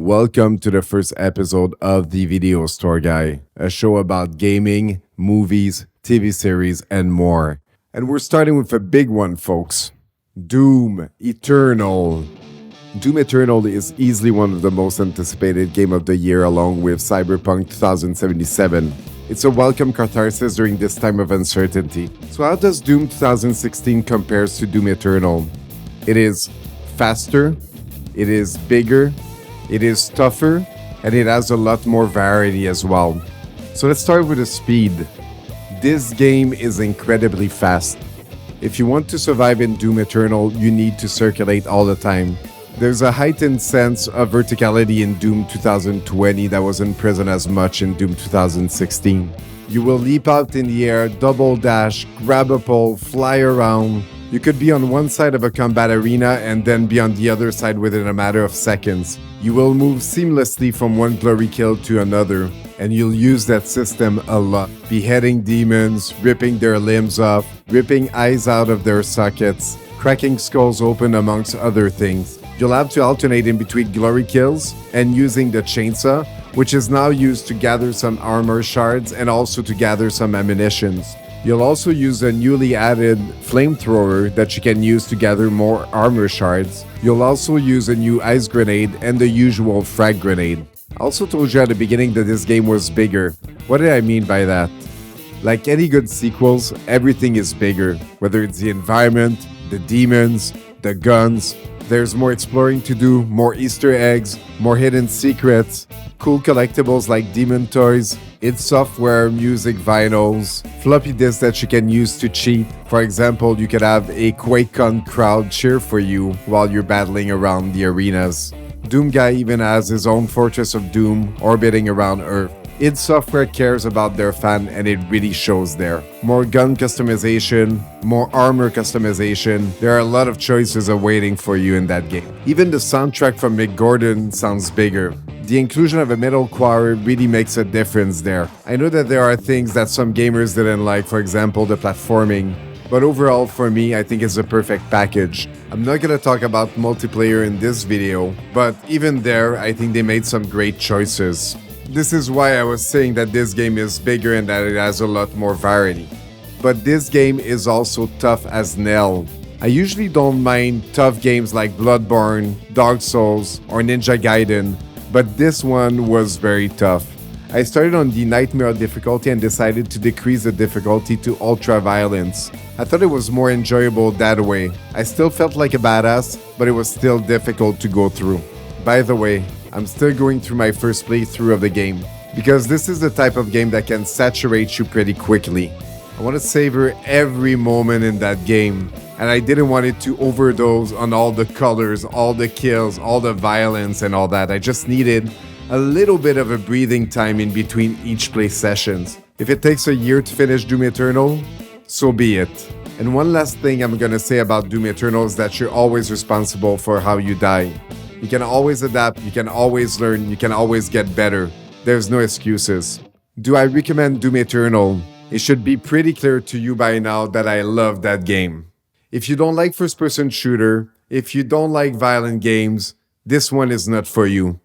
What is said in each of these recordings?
Welcome to the first episode of The Video Store Guy, a show about gaming, movies, TV series, and more. And we're starting with a big one, folks. Doom Eternal. Doom Eternal is easily one of the most anticipated game of the year along with Cyberpunk 2077. It's a welcome catharsis during this time of uncertainty. So how does Doom 2016 compares to Doom Eternal? It is faster, it is bigger, it is tougher, and it has a lot more variety as well. So let's start with the speed. This game is incredibly fast. If you want to survive in Doom Eternal, you need to circulate all the time. There's a heightened sense of verticality in Doom 2020 that wasn't present as much in Doom 2016. You will leap out in the air, double dash, grab a pole, fly around. You could be on one side of a combat arena and then be on the other side within a matter of seconds. You will move seamlessly from one glory kill to another, and you'll use that system a lot. Beheading demons, ripping their limbs off, ripping eyes out of their sockets, cracking skulls open amongst other things. You'll have to alternate in between glory kills and using the chainsaw, which is now used to gather some armor shards and also to gather some ammunitions. You'll also use a newly added flamethrower that you can use to gather more armor shards. You'll also use a new ice grenade and the usual frag grenade. I also told you at the beginning that this game was bigger. What did I mean by that? Like any good sequels, everything is bigger, whether it's the environment, the demons, the guns. There's more exploring to do, more Easter eggs, more hidden secrets, cool collectibles like demon toys, id Software music vinyls, floppy disks that you can use to cheat. For example, you could have a QuakeCon crowd cheer for you while you're battling around the arenas. Doom Guy even has his own Fortress of Doom orbiting around Earth. id Software cares about their fan and it really shows there. More gun customization, more armor customization. There are a lot of choices awaiting for you in that game. Even the soundtrack from Mick Gordon sounds bigger. The inclusion of a metal choir really makes a difference there. I know that there are things that some gamers didn't like, for example, the platforming. But overall, for me, I think it's a perfect package. I'm not gonna talk about multiplayer in this video, but even there, I think they made some great choices. This is why I was saying that this game is bigger and that it has a lot more variety. But this game is also tough as nail. I usually don't mind tough games like Bloodborne, Dark Souls, or Ninja Gaiden, but this one was very tough. I started on the Nightmare difficulty and decided to decrease the difficulty to Ultra Violence. I thought it was more enjoyable that way. I still felt like a badass, but it was still difficult to go through. By the way, I'm still going through my first playthrough of the game, because this is the type of game that can saturate you pretty quickly. I want to savor every moment in that game, and I didn't want it to overdose on all the colors, all the kills, all the violence and all that. I just needed a little bit of a breathing time in between each play sessions. If it takes a year to finish Doom Eternal, so be it. And one last thing I'm gonna say about Doom Eternal is that you're always responsible for how you die. You can always adapt, you can always learn, you can always get better. There's no excuses. Do I recommend Doom Eternal? It should be pretty clear to you by now that I love that game. If you don't like first-person shooter, if you don't like violent games, this one is not for you.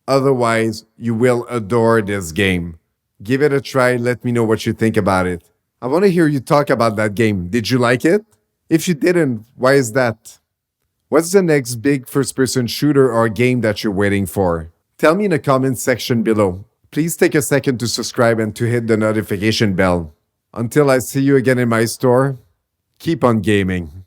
Otherwise, you will adore this game. Give it a try, let me know what you think about it. I want to hear you talk about that game. Did you like it? If you didn't, why is that? What's the next big first-person shooter or game that you're waiting for? Tell me in the comments section below. Please take a second to subscribe and to hit the notification bell. Until I see you again in my store, keep on gaming.